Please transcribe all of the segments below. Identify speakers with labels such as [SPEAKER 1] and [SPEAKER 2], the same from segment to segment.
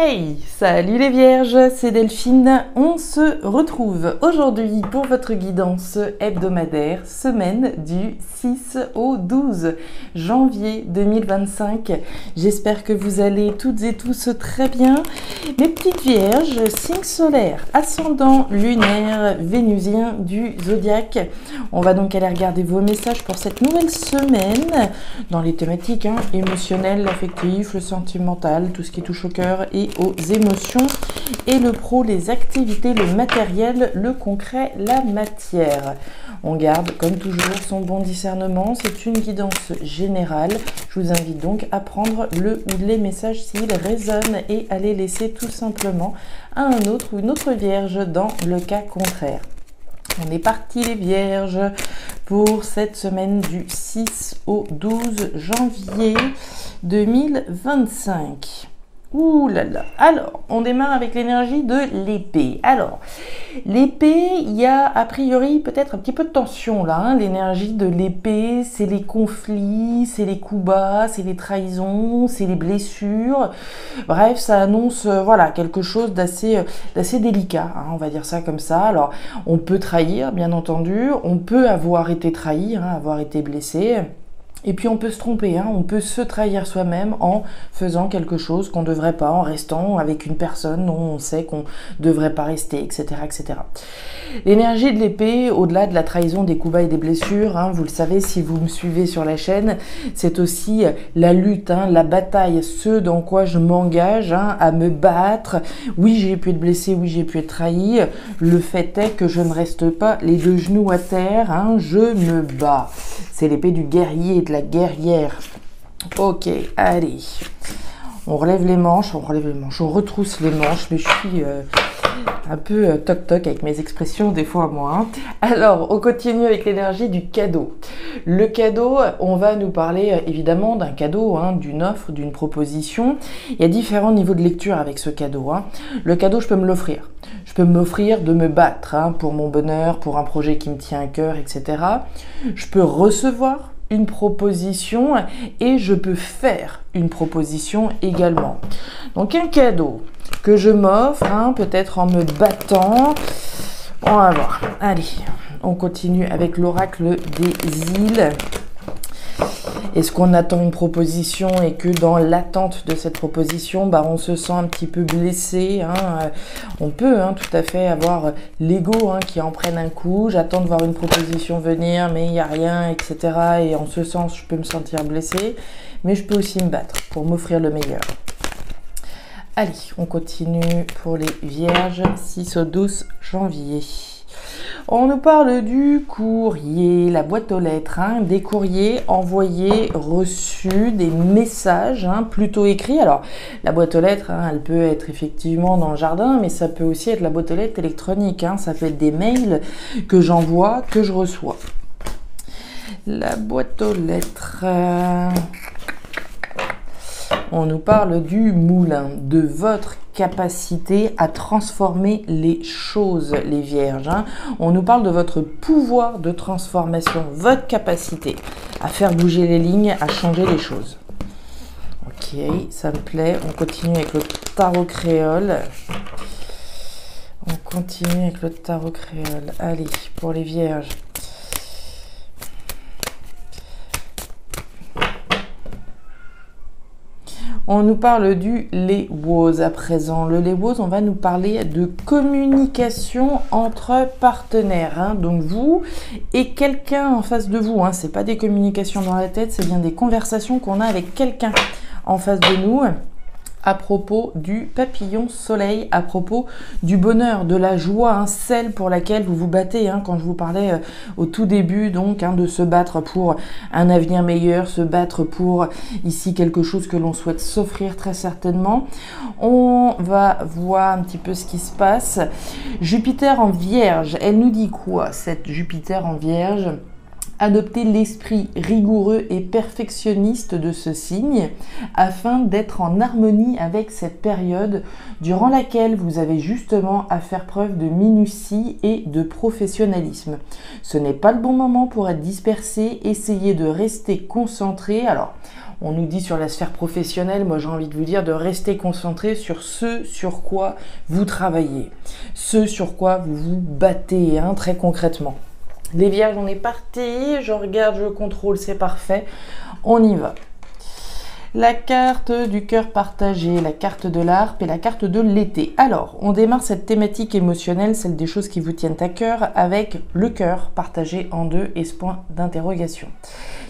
[SPEAKER 1] Hey, salut les vierges, c'est Delphine. On se retrouve aujourd'hui pour votre guidance hebdomadaire, semaine du 6 au 12 janvier 2025. J'espère que vous allez toutes et tous très bien. Mes petites vierges, signe solaire, ascendant lunaire, vénusien du zodiaque. On va donc aller regarder vos messages pour cette nouvelle semaine dans les thématiques émotionnelles, affectives, le sentimental, tout ce qui touche au cœur et aux émotions, et le pro, les activités, le matériel, le concret, la matière. On garde comme toujours son bon discernement, c'est une guidance générale. Je vous invite donc à prendre le ou les messages s'ils résonnent et à les laisser tout simplement à un autre ou une autre vierge dans le cas contraire. On est parti les vierges pour cette semaine du 6 au 12 janvier 2025. Ouh là là. Alors, on démarre avec l'énergie de l'épée. Alors, l'épée, il y a a priori peut-être un petit peu de tension là. L'énergie de l'épée, c'est les conflits, c'est les coups bas, c'est les trahisons, c'est les blessures. Bref, ça annonce voilà, quelque chose d'assez délicat, on va dire ça comme ça. Alors, on peut trahir, bien entendu. On peut avoir été trahi, avoir été blessé. Et puis on peut se tromper, on peut se trahir soi-même en faisant quelque chose qu'on ne devrait pas, en restant avec une personne dont on sait qu'on ne devrait pas rester, etc. etc. L'énergie de l'épée, au-delà de la trahison, des coups bas et des blessures, vous le savez si vous me suivez sur la chaîne, c'est aussi la lutte, la bataille, ce dans quoi je m'engage à me battre. Oui, j'ai pu être blessé, oui, j'ai pu être trahi. Le fait est que je ne reste pas les deux genoux à terre, je me bats. C'est l'épée du guerrier, de la guerrière. Ok, allez. On relève les manches, on retrousse les manches, mais je suis un peu toc-toc avec mes expressions des fois moi. Alors, on continue avec l'énergie du cadeau. Le cadeau, on va nous parler évidemment d'un cadeau, d'une offre, d'une proposition. Il y a différents niveaux de lecture avec ce cadeau. Le cadeau, je peux me l'offrir. Je peux m'offrir de me battre pour mon bonheur, pour un projet qui me tient à cœur, etc. Je peux recevoir une proposition et je peux faire une proposition également. Donc un cadeau que je m'offre, peut-être en me battant. On va voir. Allez, on continue avec l'oracle des îles. Est-ce qu'on attend une proposition et que dans l'attente de cette proposition, on se sent un petit peu blessé, on peut tout à fait avoir l'ego qui en prenne un coup. J'attends de voir une proposition venir, mais il n'y a rien, etc. Et en ce sens, je peux me sentir blessé, mais je peux aussi me battre pour m'offrir le meilleur. Allez, on continue pour les vierges, 6 au 12 janvier. On nous parle du courrier, la boîte aux lettres, des courriers envoyés, reçus, des messages, plutôt écrits. Alors, la boîte aux lettres, elle peut être effectivement dans le jardin, mais ça peut aussi être la boîte aux lettres électronique. Ça peut être des mails que j'envoie, que je reçois. La boîte aux lettres... On nous parle du moulin, de votre capacité à transformer les choses, les vierges. On nous parle de votre pouvoir de transformation, votre capacité à faire bouger les lignes, à changer les choses. Ok, ça me plaît. On continue avec le tarot créole. Allez, pour les vierges. On nous parle du Lewos à présent. Le Lewos, on va nous parler de communication entre partenaires. Donc vous et quelqu'un en face de vous. C'est pas des communications dans la tête, c'est bien des conversations qu'on a avec quelqu'un en face de nous. À propos du papillon soleil, à propos du bonheur, de la joie, celle pour laquelle vous vous battez, quand je vous parlais au tout début, donc, de se battre pour un avenir meilleur, se battre pour ici quelque chose que l'on souhaite s'offrir très certainement. On va voir un petit peu ce qui se passe. Jupiter en Vierge, elle nous dit quoi, cette Jupiter en Vierge ? Adopter l'esprit rigoureux et perfectionniste de ce signe afin d'être en harmonie avec cette période durant laquelle vous avez justement à faire preuve de minutie et de professionnalisme. Ce n'est pas le bon moment pour être dispersé, essayez de rester concentré. Alors, On nous dit sur la sphère professionnelle, moi j'ai envie de vous dire de rester concentré sur ce sur quoi vous travaillez, ce sur quoi vous vous battez, hein, très concrètement. Les Vierges, on est parti, je regarde, je contrôle, c'est parfait, on y va. La carte du cœur partagé, la carte de l'harpe et la carte de l'été. Alors, on démarre cette thématique émotionnelle, celle des choses qui vous tiennent à cœur, avec le cœur partagé en deux et ce point d'interrogation,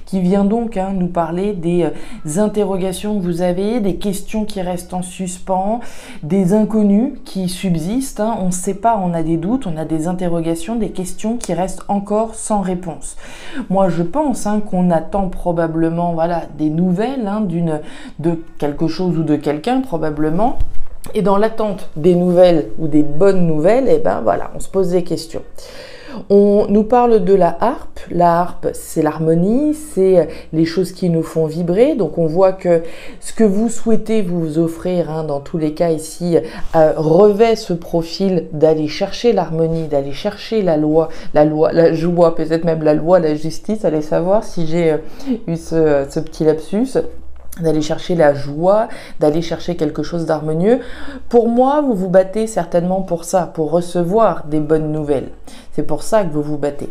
[SPEAKER 1] qui vient donc nous parler des interrogations que vous avez, des questions qui restent en suspens, des inconnus qui subsistent. On ne sait pas, on a des doutes, on a des interrogations, des questions qui restent encore sans réponse. Moi, je pense qu'on attend probablement, voilà, des nouvelles de quelque chose ou de quelqu'un probablement. Et dans l'attente des nouvelles ou des bonnes nouvelles, eh ben voilà, on se pose des questions. On nous parle de la harpe. La harpe, c'est l'harmonie, c'est les choses qui nous font vibrer. Donc on voit que ce que vous souhaitez vous offrir, dans tous les cas ici, revêt ce profil d'aller chercher l'harmonie, d'aller chercher la joie, peut-être même la loi, la justice. Allez savoir si j'ai eu ce petit lapsus. D'aller chercher la joie, d'aller chercher quelque chose d'harmonieux. Pour moi, vous vous battez certainement pour ça, pour recevoir des bonnes nouvelles. C'est pour ça que vous vous battez.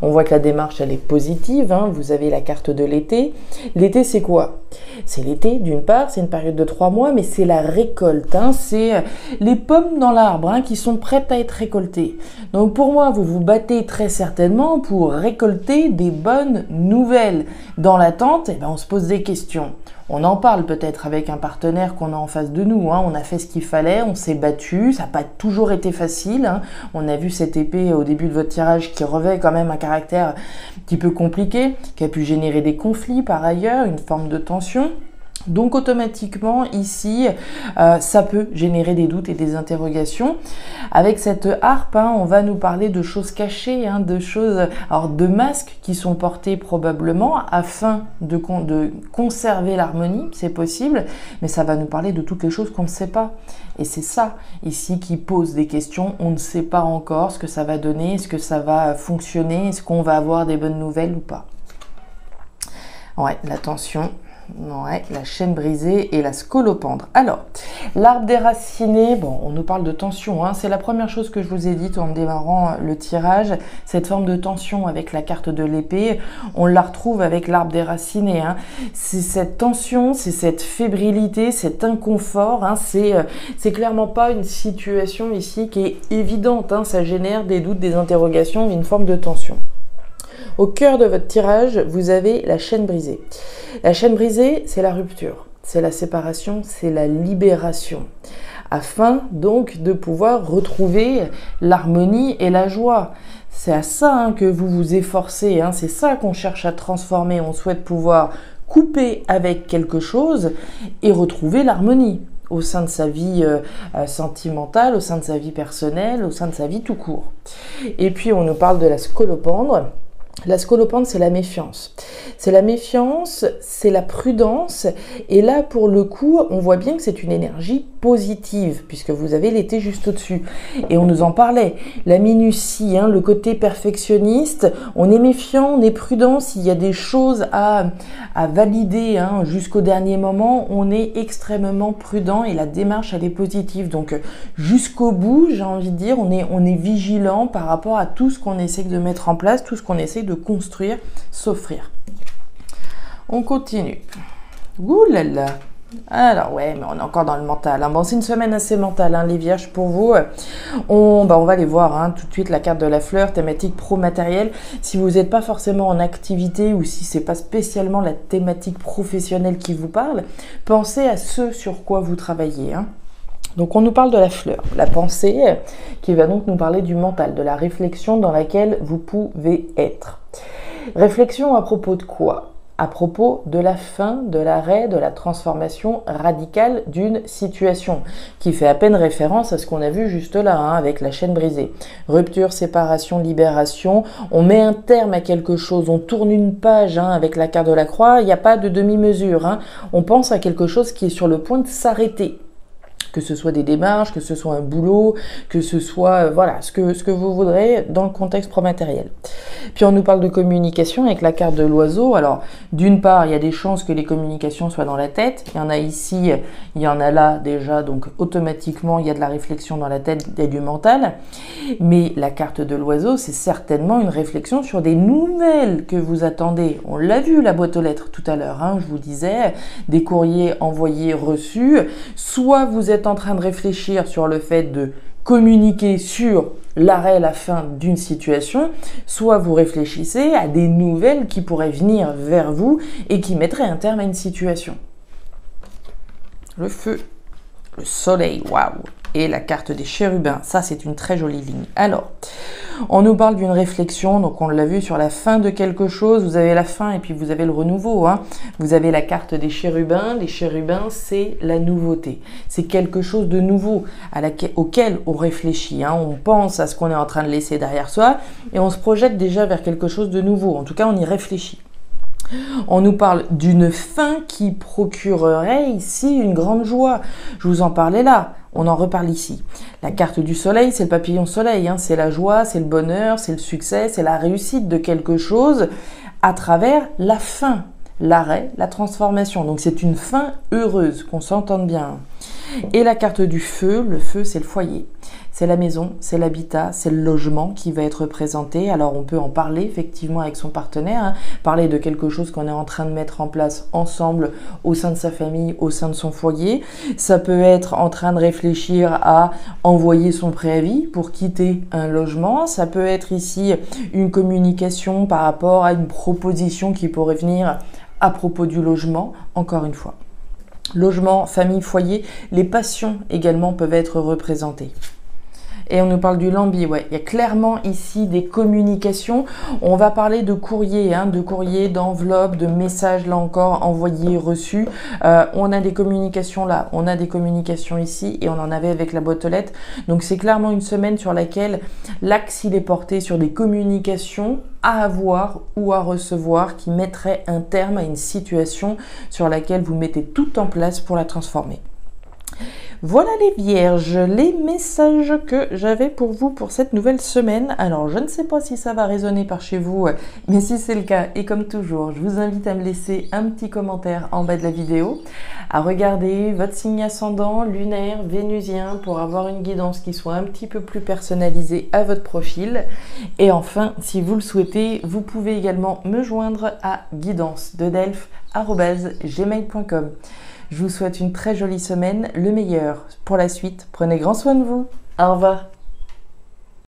[SPEAKER 1] On voit que la démarche, elle est positive. Vous avez la carte de l'été. L'été, c'est quoi? C'est l'été, d'une part, c'est une période de 3 mois, mais c'est la récolte. C'est les pommes dans l'arbre qui sont prêtes à être récoltées. Donc pour moi, vous vous battez très certainement pour récolter des bonnes nouvelles. Dans l'attente, on se pose des questions. On en parle peut-être avec un partenaire qu'on a en face de nous. On a fait ce qu'il fallait, on s'est battu, ça n'a pas toujours été facile. On a vu cette épée au début de votre tirage qui revêt quand même un caractère un petit peu compliqué, qui a pu générer des conflits par ailleurs, une forme de tension. Donc automatiquement ici, ça peut générer des doutes et des interrogations. Avec cette harpe, on va nous parler de choses cachées, de masques qui sont portés probablement afin de conserver l'harmonie, c'est possible, mais ça va nous parler de toutes les choses qu'on ne sait pas. Et c'est ça ici qui pose des questions. On ne sait pas encore ce que ça va donner, est-ce que ça va fonctionner, est-ce qu'on va avoir des bonnes nouvelles ou pas. Ouais, la tension. Ouais, la chaîne brisée et la scolopendre. Alors, l'arbre déraciné, on nous parle de tension, c'est la première chose que je vous ai dite en démarrant le tirage, cette forme de tension avec la carte de l'épée, on la retrouve avec l'arbre déraciné. C'est cette tension, c'est cette fébrilité, cet inconfort, c'est clairement pas une situation ici qui est évidente, ça génère des doutes, des interrogations, une forme de tension. Au cœur de votre tirage, vous avez la chaîne brisée. La chaîne brisée, c'est la rupture, c'est la séparation, c'est la libération. Afin donc de pouvoir retrouver l'harmonie et la joie. C'est à ça que vous vous efforcez, c'est ça qu'on cherche à transformer. On souhaite pouvoir couper avec quelque chose et retrouver l'harmonie au sein de sa vie sentimentale, au sein de sa vie personnelle, au sein de sa vie tout court. Et puis on nous parle de la scolopendre. La scolopendre, c'est la méfiance. C'est la méfiance, c'est la prudence. Et là, pour le coup, on voit bien que c'est une énergie positive, puisque vous avez l'été juste au-dessus. Et on nous en parlait. La minutie, le côté perfectionniste, on est méfiant, on est prudent. S'il y a des choses à valider jusqu'au dernier moment, on est extrêmement prudent et la démarche, elle est positive. Donc, jusqu'au bout, j'ai envie de dire, on est vigilant par rapport à tout ce qu'on essaie de mettre en place, tout ce qu'on essaie de construire, s'offrir. On continue. Ouh là là. Alors ouais, mais on est encore dans le mental. C'est une semaine assez mentale, les Vierges, pour vous. On va aller voir tout de suite la carte de la fleur, thématique pro-matériel. Si vous n'êtes pas forcément en activité ou si c'est pas spécialement la thématique professionnelle qui vous parle, pensez à ce sur quoi vous travaillez. Donc on nous parle de la fleur, la pensée, qui va donc nous parler du mental, de la réflexion dans laquelle vous pouvez être. Réflexion à propos de quoi? À propos de la fin, de l'arrêt, de la transformation radicale d'une situation, qui fait à peine référence à ce qu'on a vu juste là, avec la chaîne brisée. Rupture, séparation, libération, on met un terme à quelque chose, on tourne une page avec la carte de la croix, il n'y a pas de demi-mesure, on pense à quelque chose qui est sur le point de s'arrêter. Que ce soit des démarches, que ce soit un boulot, que ce soit voilà, ce que vous voudrez dans le contexte promatériel. Puis on nous parle de communication avec la carte de l'oiseau. Alors d'une part, il y a des chances que les communications soient dans la tête. Il y en a ici, il y en a là déjà, donc automatiquement il y a de la réflexion dans la tête et du mental. Mais la carte de l'oiseau, c'est certainement une réflexion sur des nouvelles que vous attendez. On l'a vu, la boîte aux lettres tout à l'heure, hein, je vous disais, des courriers envoyés, reçus. Soit vous êtes en train de réfléchir sur le fait de communiquer sur l'arrêt, la fin d'une situation, soit vous réfléchissez à des nouvelles qui pourraient venir vers vous et qui mettraient un terme à une situation. Le feu, le soleil, waouh! Et la carte des chérubins, ça c'est une très jolie ligne. Alors, on nous parle d'une réflexion, donc on l'a vu sur la fin de quelque chose, vous avez la fin et puis vous avez le renouveau. Hein. Vous avez la carte des chérubins, les chérubins c'est la nouveauté, c'est quelque chose de nouveau auquel on réfléchit, hein. On pense à ce qu'on est en train de laisser derrière soi et on se projette déjà vers quelque chose de nouveau, en tout cas on y réfléchit. On nous parle d'une fin qui procurerait ici une grande joie. Je vous en parlais là, on en reparle ici. La carte du soleil, c'est le papillon soleil, hein. C'est la joie, c'est le bonheur, c'est le succès, c'est la réussite de quelque chose à travers la fin, l'arrêt, la transformation. Donc c'est une fin heureuse, qu'on s'entende bien. Et la carte du feu, le feu c'est le foyer. C'est la maison, c'est l'habitat, c'est le logement qui va être représenté. Alors on peut en parler effectivement avec son partenaire, hein, parler de quelque chose qu'on est en train de mettre en place ensemble au sein de sa famille, au sein de son foyer. Ça peut être en train de réfléchir à envoyer son préavis pour quitter un logement. Ça peut être ici une communication par rapport à une proposition qui pourrait venir à propos du logement, encore une fois. Logement, famille, foyer, les passions également peuvent être représentées. Et on nous parle du lambi, ouais. Il y a clairement ici des communications. On va parler de courrier, hein, d'enveloppe, de messages, là encore, envoyés, reçus. On a des communications là, on a des communications ici et on en avait avec la boîte aux lettres. Donc c'est clairement une semaine sur laquelle l'axe il est porté sur des communications à avoir ou à recevoir qui mettraient un terme à une situation sur laquelle vous mettez tout en place pour la transformer. Voilà les vierges, les messages que j'avais pour vous pour cette nouvelle semaine. Alors je ne sais pas si ça va résonner par chez vous, mais si c'est le cas, et comme toujours, je vous invite à me laisser un petit commentaire en bas de la vidéo, à regarder votre signe ascendant, lunaire, vénusien, pour avoir une guidance qui soit un petit peu plus personnalisée à votre profil. Et enfin, si vous le souhaitez, vous pouvez également me joindre à guidance-de-delphes@gmail.com. Je vous souhaite une très jolie semaine, le meilleur pour la suite. Prenez grand soin de vous. Au revoir.